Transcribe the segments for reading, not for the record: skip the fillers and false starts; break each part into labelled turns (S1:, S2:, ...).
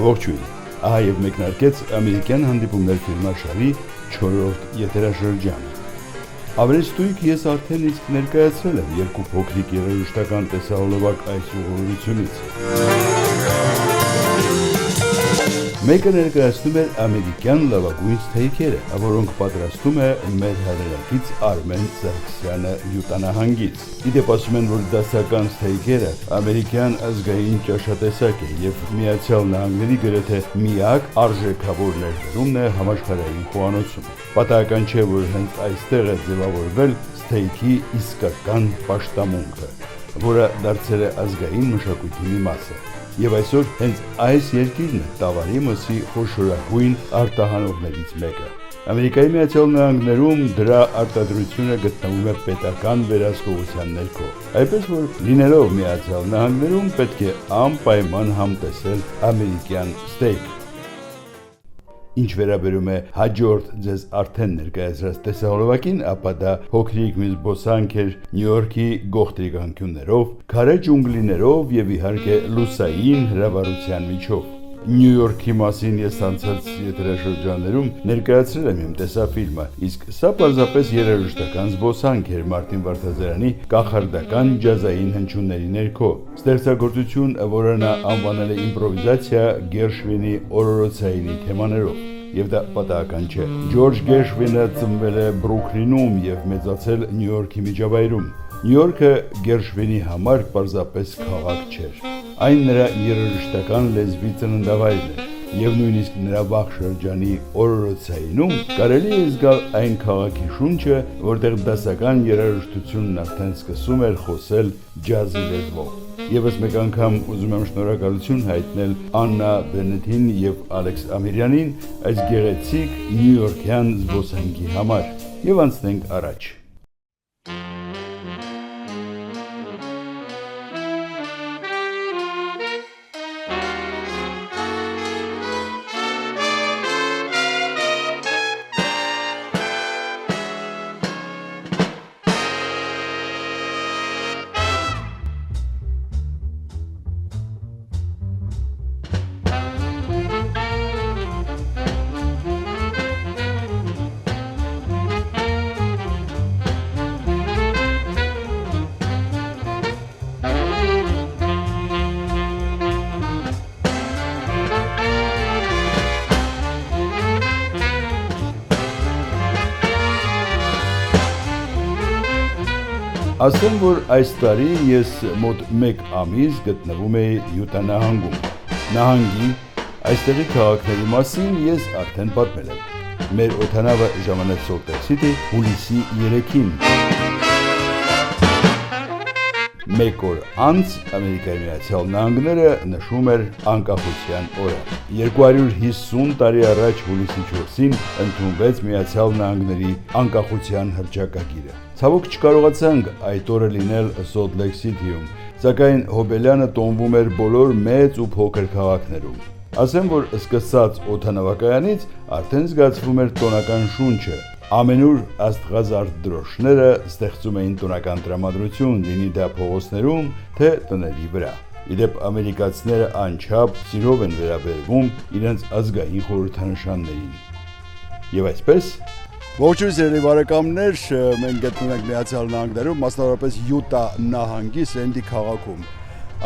S1: Ողջույն, ահա եւ մեկնարկեց ամերիկյան հանդիպումներ ֆիլմաշարի 4-րդ եթերաշրջանը։ Ավերստույք ես արդեն իսկ ներկայացրել եմ երկու փոքրիկ երաժշտական տեսահոլովակ այս ուղղությունից։ Մեկը ներկայացնում է ամերիկյան լավագույն սթեյքերը, որոնք պատրաստում է մեր հայրենակից Արմեն Սարգսյանը Յուտա նահանգից։ Իդեպ ասում են, որ դասական սթեյքերը ամերիկյան ազգային ճաշատեսակ է եւ Միացյալ Նահանգների գրեթե միակ արժեքավոր ներդրումն է համաշխարհային խոհանոցում։ Պատահական չէ, որ հենց այստեղ է ձևավորվել սթեյքի իսկական պաշտամունքը, որը դարձել է ազգային մշակույթի մի մասը։ Եվ այսօր հենց այս երկիրն է տավարի մսի խոշորագույն արտահանողներից մեկը։ Ամերիկայի Միացյալ Նահանգներում դրա արտադրությունը գտնվում է պետական վերահսկողության ներքո, այնպես որ լինելով Միացյալ Նահանգներում պետք է անպայման համտեսել ամերիկյան ստեյք։ Ինչ վերաբերում է հաջորդ ձեզ արդեն ներկայացրած տեսահոլովակին, ապա դա փոքրիկ մի զբոսանք էր Նյու Յորքի գողտրիգանքներով, քարե ջունգլիներով եւ իհարկե լուսային հրավառության միջով։ Նյու Յորքի մասին ես անցած եթերաշրջաններում ներկայացրել եմ իմ տեսաֆիլմը, իսկ սա պարզապես երաժշտական զբոսանք էր Մարտին Վարդազարյանի կախարդական ջազային հնչյունների ներքո։ Ստեղծագործություն, որը նա անվանել է իմպրովիզացիա Գերշվինի օրորոցայինի թեմաներով։ Եվ դա պատահական չէ։ Ջորջ Գերշվինը ծնվել է Բրուքլինում եւ մեծացել Նյու Յորքի միջավայրում։ Նյու Յորքը Գերշվինի համար պարզապես քաղաք չէր։ Այն նրա երաժշտական լեզվի ծննդավայրն էր, եւ նույնիսկ նրա վաղ շրջանի օրորոցայինում կարելի է զգալ այն քաղաքի շունչը, որտեղ դասական երաժշտությունն արդեն սկսում էր խոսել ջազի լեզվով։ Եվս մեկ անգամ ուզում եմ շնորհակալություն հայտնել Աննա Բենետին եւ Ալեքս Ամիրյանին այս գեղեցիկ նյու յորքյան զբոսանքի համար եւ անցնենք առաջ։ Ասեմ, որ այս տարի ես մոտ 1 ամիս գտնվում էի Յուտա նահանգում։ Նահանգի այստեղի քաղաքների մասին ես արդեն պատմել եմ։ Մեր օդանավը ժամանեց Սոլտ Լեյք Սիթի հուլիսի 3-ին։ Մեկ օր անց Ամերիկայի Միացյալ Նահանգները նշում էր անկախության օրը։ 250 տարի առաջ հուլիսի 4-ին ընդունվեց Միացյալ Նահանգների անկախության հռչակագիրը։ Ցավոք չկարողացանք այդ օրը լինել Սոլտ Լեյք Սիթիում, սակայն Հոբելյանը տոնվում էր բոլոր մեծ ու փոքր քաղաքներում։ Ասեմ, որ սկսած օդանավակայանից արդեն զգացվում էր տոնական շունչը։ Ամենուր աստղազարդ դրոշները ստեղծում էին տոնական տրամադրություն, լինի դա փողոցներում, թե տների վրա։ Իդեպ ամերիկացիները անչափ սիրով են վերաբերվում իրենց ազգային խորհրդանշաններին։ Եվ այսպես Ողջույն սիրելի բարեկամներ, մենք գտնվում ենք Միացյալ Նահանգներում, մասնավորապես Յուտա նահանգի Սենդի քաղաքում։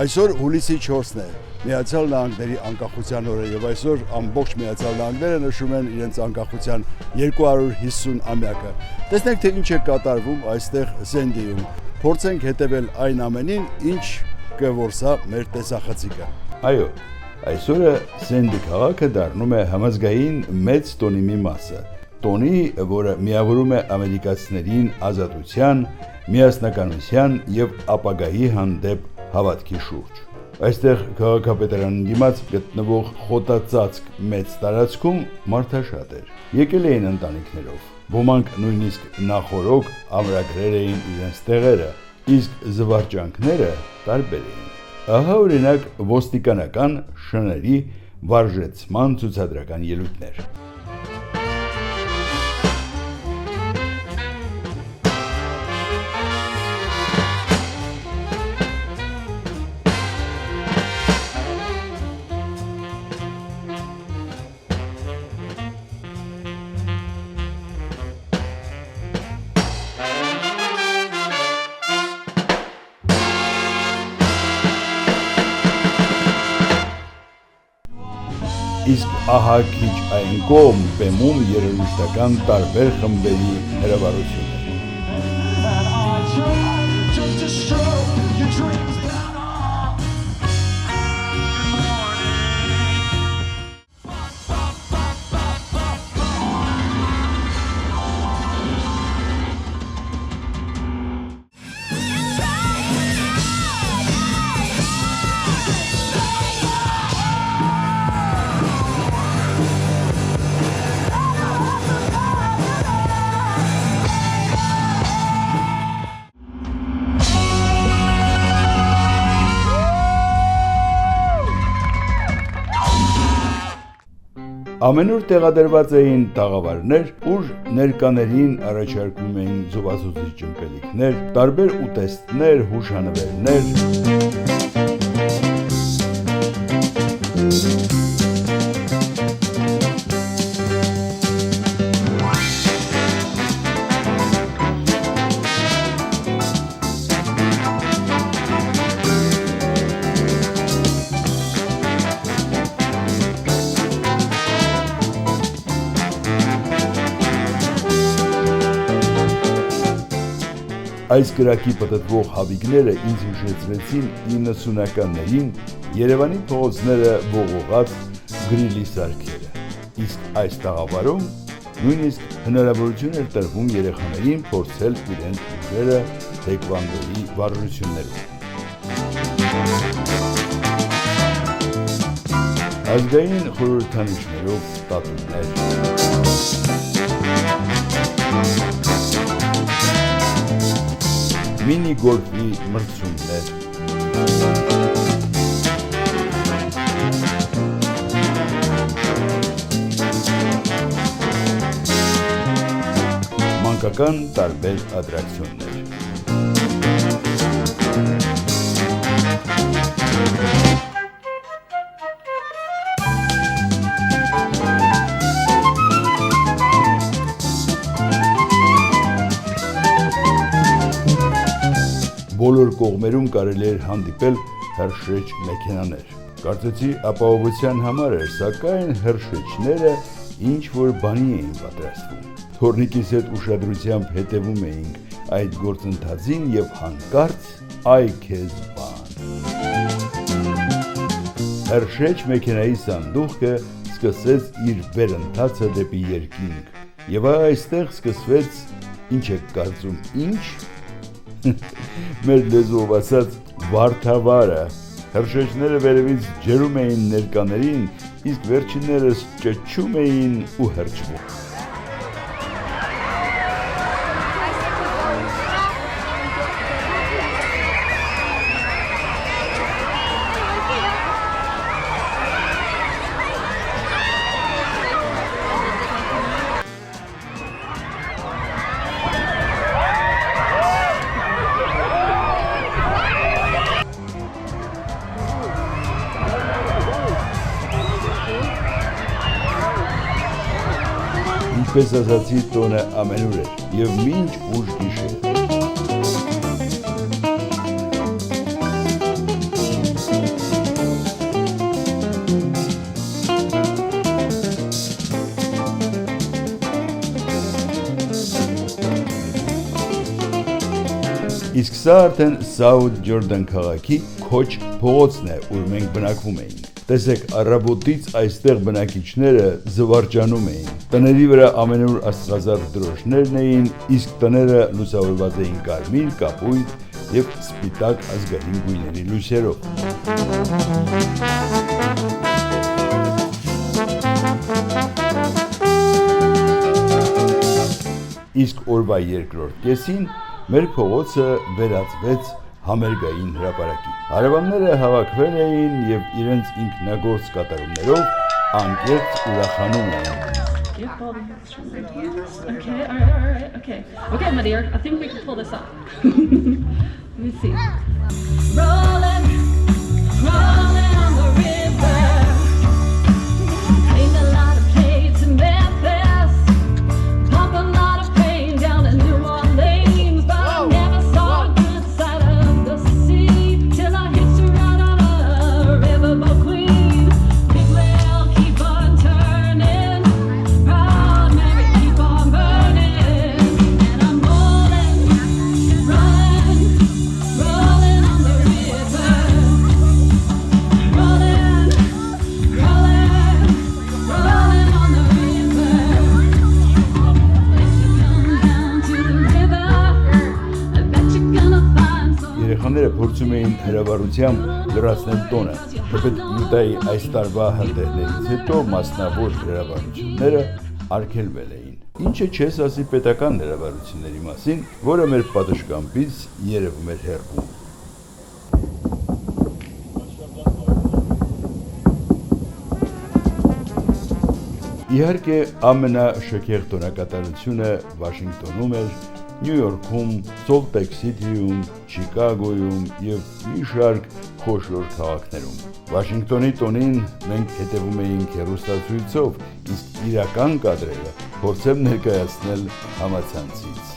S1: Այսօր հուլիսի 4-ն է, Միացյալ Նահանգների անկախության օրը եւ այսօր ամբողջ Միացյալ Նահանգները նշում են իրենց անկախության 250-ամյակը։ Տեսնենք, թե ինչ է կատարվում այստեղ Սենդիում։ Փորձենք հետևել այն ամենին, ինչ կորսա մեր տեսախցիկը։ Այո, այսօրը Սենդի քաղաքը դառնում է համազգային մեծ տոնի մի մասը։ Տոնի, որը միավորում է ամերիկացիներին ազատության, միասնականության եւ ապագայի հանդեպ հավատքի շուրջ։ Այստեղ քաղաքապետարանի դիմաց գտնվող խոտածածկ մեծ տարածքում մարդաշատ էր։ Եկել էին ընտանիքներով։ Ոմանք նույնիսկ նախորոք ամրագրել էին իրենց տեղերը, իսկ զվարճանքները տարբեր էին։ Ահա օրինակ ոստիկանական շների վարժեցման ցուցադրական ելույթներ։ իսկ ահա քիչ այն կողմ բեմում երաժշտական տարբեր խմբերի հրավառություններ։ Ամենուր տեղադրված էին տաղավարներ, ուր ներկաներին առաջարկվում էին զովասուցիչ ջնկելիքներ, տարբեր ուտեստներ, հուշանվերներ։ Այս գրակի պտտվող հավիգները ինձ հուշեցրեցին 90-ականներին Երևանի փողոցները ողողած գրիլի սարքերը, իսկ այս տաղավարում նույնիսկ հնարավորություն էր տրվում երեխաներին փորձել իրենց ուժերը թեքվանդոյի վարժություններում։ Ազգային խորհրդանիշներով ստատուտներ, մինի գոլֆի մրցումներ, մանկական տարբեր ատրակցիոններ։ Բոլոր կողմերում կարելի էր հանդիպել հրշեջ մեքենաներ։ Կարծեցի ապահովության համար էր, սակայն հրշեջները ինչ-որ բանի էին պատրաստվում։ Թորնիկիս հետ ուշադրությամբ հետևում էինք այդ գործընթացին եւ հանկարծ այ քեզ բան։ Հրշեջ մեքենայի սանդուղքը սկսեց իր վերընթացը դեպի երկինք եւ այստեղ սկսվեց, ինչ եք կարծում, ինչ։ Մեր լեզվով ասած վարդավառը, հրշեջները վերևից ջրում էին ներկաներին, իսկ վերջիններս ճչում էին ու հրճվում։ Ինչպես ասացի, տոնը ամենուր էր և մինչ ուշ գիշեր։ Իսկ սա արդեն Սաութ Ջորդան քաղաքի Քոչ փողոցն է, ուր մենք բնակվում էինք։ Տեսեք, առավոտից այստեղ բնակիչները զվարճանում էին։ Տների վրա ամենուր աստղազարդ դրոշներն էին, իսկ տները լուսավորված էին կարմիր, կապույտ և սպիտակ ազգային գույների լույսերով։ Իսկ օրվա երկրորդ կեսին մեր փողոցը վերածվեց համերգային հրապարակի։ Հարևանները հավաքվել էին և իրենց ինքնագործ կատարումներով անկեղծ ուրախանում էին։
S2: Okay, my dear, I think we can pull this up. Let me see. Rolling on the river. Ain't a lot of plates in Memphis. Pump a lot of pain down in New Orleans, but I never saw a good side of the sea till I hit you right on a riverboat queen. Big whale, keep on
S1: Երեխաները փորձում էին հրավառությամբ լրացնել տոնը, թեպետ Յուտայի այս տարվա հանդեղներից հետո մասնավոր հրավառությունները արգելվել էին։ Ինչը չես ասի պետական հրավառությունների մասին, որը մեր պատշգամբից երևում էր հեռվում։ Իհարկե, ամենաշքեղ տոնակատարությունը Վաշինգտոնում էր, Նյու Յորքում, Սոլտ Լեյք Սիթիում, Չիկագոյում և մի շարք խոշոր քաղաքներում։ Վաշինգտոնի տոնին մենք հետևում էինք հեռուստացույցով, իսկ իրական կադրերը փորձեմ ներկայացնել համացանցից։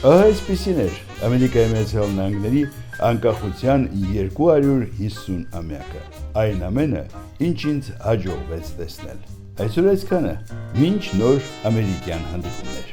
S1: Ահա այսպիսին էր Ամերիկայի Միացյալ Նահանգների անկախության 250-ամյակը, այն ամենը, ինչ ինձ հաջողվեց տեսնել։ Այսօր այսքանը, մինչ նոր ամերիկյան հանդիպումներ։